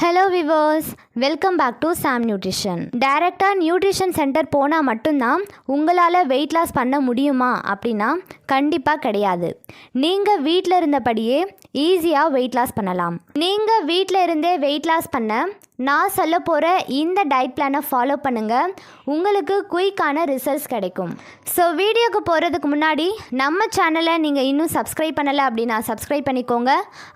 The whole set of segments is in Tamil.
Hello viewers, welcome back to Sam nutrition. டைரெக்டாக நியூட்ரிஷன் சென்டர் போனால் மட்டும்தான் உங்களால் வெயிட் லாஸ் பண்ண முடியுமா அப்படின்னா கண்டிப்பாக கிடையாது. நீங்கள் வீட்டில் இருந்தபடியே ஈஸியாக வெயிட் லாஸ் பண்ணலாம். நீங்கள் வீட்டில் இருந்தே வெயிட் லாஸ் பண்ண நான் சொல்ல போகிற இந்த டயட் பிளானை ஃபாலோ பண்ணுங்கள். உங்களுக்கு குயிக்கான ரிசல்ட்ஸ் கிடைக்கும். ஸோ வீடியோக்கு போகிறதுக்கு முன்னாடி நம்ம சேனலை நீங்கள் இன்னும் சப்ஸ்கிரைப் பண்ணலை அப்படின்னா சப்ஸ்கிரைப் பண்ணிக்கோங்க.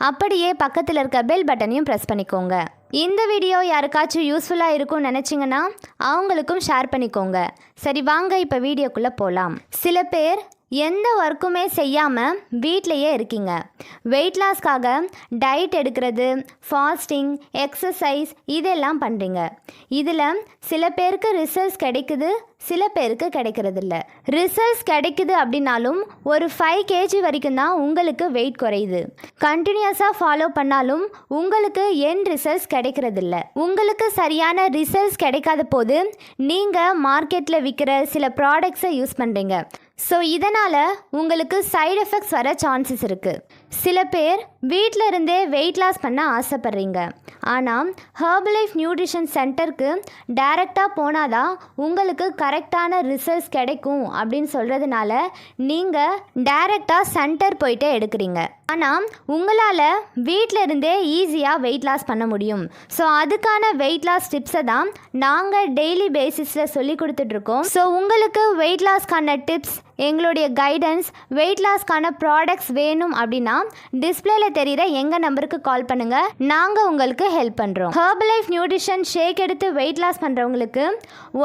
அப்படியே பக்கத்தில் இருக்க பெல் பட்டனையும் ப்ரெஸ் பண்ணிக்கோங்க. இந்த வீடியோ யாருக்காச்சும் யூஸ்ஃபுல்லாக இருக்கும்னு நினச்சிங்கன்னா அவங்களுக்கும் ஷேர் பண்ணிக்கோங்க. சரி, வாங்க இப்போ வீடியோக்குள்ளே போகலாம். சில பேர் எந்த ஒர்க்குமே செய்யாமல் வீட்டிலையே இருக்கீங்க. வெயிட் லாஸ்க்காக டயட் எடுக்கிறது, ஃபாஸ்டிங், எக்ஸசைஸ் இதெல்லாம் பண்ணுறீங்க. இதில் சில பேருக்கு ரிசல்ட்ஸ் கிடைக்குது, சில பேருக்கு கிடைக்கிறதில்ல. ரிசல்ட்ஸ் கிடைக்குது அப்படின்னாலும் ஒரு 5 kg வரைக்கும் தான் உங்களுக்கு வெயிட் குறையுது. கண்டினியூஸாக ஃபாலோ பண்ணாலும் உங்களுக்கு என் ரிசல்ட்ஸ் கிடைக்கிறதில்ல. உங்களுக்கு சரியான ரிசல்ட்ஸ் கிடைக்காத போது நீங்கள் மார்க்கெட்டில் விற்கிற சில ப்ராடக்ட்ஸை யூஸ் பண்ணுறீங்க. ஸோ இதனால் உங்களுக்கு சைடு எஃபெக்ட்ஸ் வர சான்சஸ் இருக்குது. சில பேர் வீட்டில் இருந்தே வெயிட் லாஸ் பண்ண ஆசைப்பட்றீங்க. ஆனால் ஹெர்பலைஃப் நியூட்ரிஷன் சென்டருக்கு டைரெக்டாக போனால் தான் உங்களுக்கு கரெக்டான ரிசல்ட்ஸ் கிடைக்கும் அப்படின்னு சொல்கிறதுனால நீங்கள் டைரெக்டாக சென்டர் போயிட்டே எடுக்கிறீங்க. ஆனால் உங்களால் வீட்டில் இருந்தே ஈஸியாக வெயிட் லாஸ் பண்ண முடியும். ஸோ அதுக்கான வெயிட் லாஸ் டிப்ஸை தான் நாங்கள் டெய்லி பேசிஸில் சொல்லி கொடுத்துட்ருக்கோம். ஸோ உங்களுக்கு வெயிட் லாஸ்க்கான டிப்ஸ், எங்களுடைய கைடன்ஸ், வெயிட் லாஸ்க்கான ப்ராடக்ட்ஸ் வேணும் அப்படின்னா டிஸ்பிளேல தெரிகிற எங்கள் நம்பருக்கு கால் பண்ணுங்கள். நாங்கள் உங்களுக்கு ஹெல்ப் பண்ணுறோம். ஹெர்பலைஃப் நியூட்ரிஷன் ஷேக் எடுத்து வெயிட் லாஸ் பண்ணுறவங்களுக்கு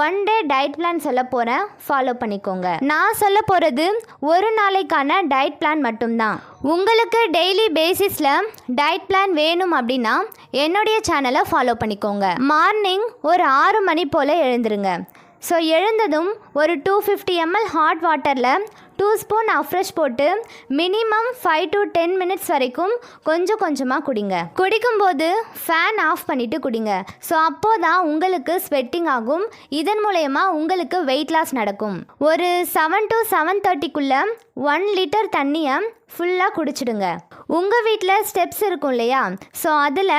1 day டயட் பிளான் சொல்ல போகிறேன், ஃபாலோ பண்ணிக்கோங்க. நான் சொல்ல போகிறது ஒரு நாளைக்கான டயட் பிளான் மட்டும்தான். உங்களுக்கு டெய்லி பேசிஸில் டயட் பிளான் வேணும் அப்படின்னா என்னுடைய சேனலை ஃபாலோ பண்ணிக்கோங்க. மார்னிங் ஒரு 6 மணி போல் எழுந்துருங்க. ஸோ எழுந்ததும் ஒரு 250 ml ஹாட் வாட்டரில் 2 ஸ்பூன் அஃப்ரெஷ் போட்டு மினிமம் 5 to 10 minutes வரைக்கும் கொஞ்சம் கொஞ்சமாக குடிங்க. குடிக்கும்போது ஃபேன் ஆஃப் பண்ணிவிட்டு குடிங்க. ஸோ அப்போது தான் உங்களுக்கு ஸ்வெட்டிங் ஆகும். இதன் மூலயமா உங்களுக்கு வெயிட் லாஸ் நடக்கும். ஒரு 7 to 7:30க்குள்ளே 1 லிட்டர் தண்ணியை ஃபுல்லாக குடிச்சிடுங்க. உங்கள் வீட்டில் ஸ்டெப்ஸ் இருக்கும் இல்லையா, ஸோ அதில்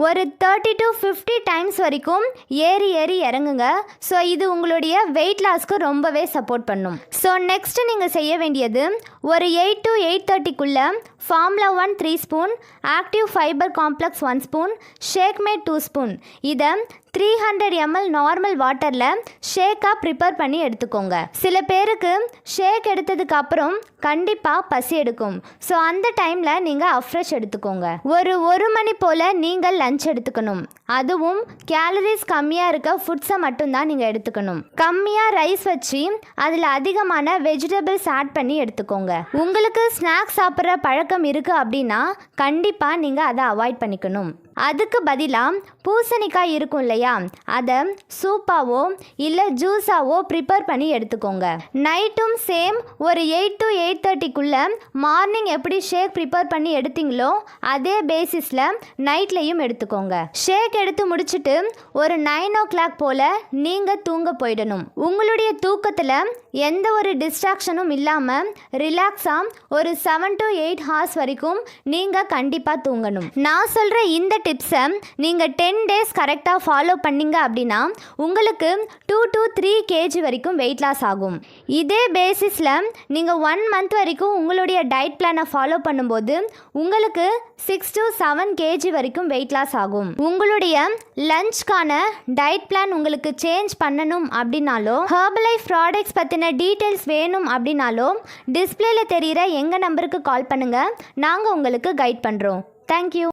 ஒரு 30 to 50 டைம்ஸ் வரைக்கும் ஏறி இறங்குங்க. ஸோ இது உங்களுடைய வெயிட் லாஸ்க்கு ரொம்பவே சப்போர்ட் பண்ணும். ஸோ நெக்ஸ்ட்டு நீங்கள் செய்ய வேண்டியது ஒரு 8 to 8:30க்குள்ளே formula 1 3 spoon, active fibre complex 1 spoon, shake mate 2 spoon இதை 300 ml நார்மல் வாட்டரில் ஷேக்காக ப்ரிப்பேர் பண்ணி எடுத்துக்கோங்க. சில பேருக்கு ஷேக் எடுத்ததுக்கு அப்புறம் கண்டிப்பாக பசி எடுக்கும். ஸோ அந்த டைமில் நீங்கள் அஃப்ரெஷ் எடுத்துக்கோங்க. ஒரு 1 மணி போல் நீங்கள் லஞ்ச் எடுத்துக்கணும். அதுவும் கேலரிஸ் கம்மியாக இருக்க ஃபுட்ஸை மட்டும்தான் நீங்கள் எடுத்துக்கணும். கம்மியாக ரைஸ் வச்சு அதில் அதிகமான வெஜிடபிள்ஸ் ஆட் பண்ணி எடுத்துக்கோங்க. உங்களுக்கு ஸ்நாக்ஸ் சாப்பிட்ற பழக்கம் இருக்குது அப்படின்னா கண்டிப்பாக நீங்கள் அதை அவாய்ட் பண்ணிக்கணும். அதுக்கு பதிலாக பூசணிக்காய் இருக்கும் இல்லையா, அதை சூப்பாவோ இல்லை ஜூஸாவோ ப்ரிப்பேர் பண்ணி எடுத்துக்கோங்க. நைட்டும் சேம் ஒரு 8 to 8:30க்குள்ளே மார்னிங் எப்படி ஷேக் ப்ரிப்பேர் பண்ணி எடுத்தீங்களோ அதே பேசிஸில் நைட்லேயும் எடுத்துக்கோங்க. ஷேக் எடுத்து முடிச்சுட்டு ஒரு 9 o'clock போல் நீங்கள் தூங்க போயிடணும். உங்களுடைய தூக்கத்தில் எந்த ஒரு டிஸ்ட்ராக்ஷனும் இல்லாமல் ரிலாக்ஸாக ஒரு 7 to 8 hours வரைக்கும் நீங்கள் கண்டிப்பாக தூங்கணும். நான் சொல்கிற இந்த டிப்ஸை நீங்கள் 10 days கரெக்டாக ஃபாலோ பண்ணிங்க அப்படின்னா உங்களுக்கு 2 to 3 kg வரைக்கும் வெயிட் லாஸ் ஆகும். இதே பேசிஸில் நீங்கள் 1 month வரைக்கும் உங்களுடைய டயட் பிளானை ஃபாலோ பண்ணும்போது உங்களுக்கு 6 to 7 kg வரைக்கும் வெயிட் லாஸ் ஆகும். உங்களுடைய லஞ்ச்க்கான டயட் பிளான் உங்களுக்கு சேஞ்ச் பண்ணணும் அப்படின்னாலோ ஹெர்பலைஃப் ப்ராடக்ட்ஸ் பற்றின டீட்டெயில்ஸ் வேணும் அப்படின்னாலோ டிஸ்பிளேல தெரிகிற எங்கள் நம்பருக்கு கால் பண்ணுங்கள். நாங்கள் உங்களுக்கு கைட் பண்ணுறோம். தேங்க்யூ.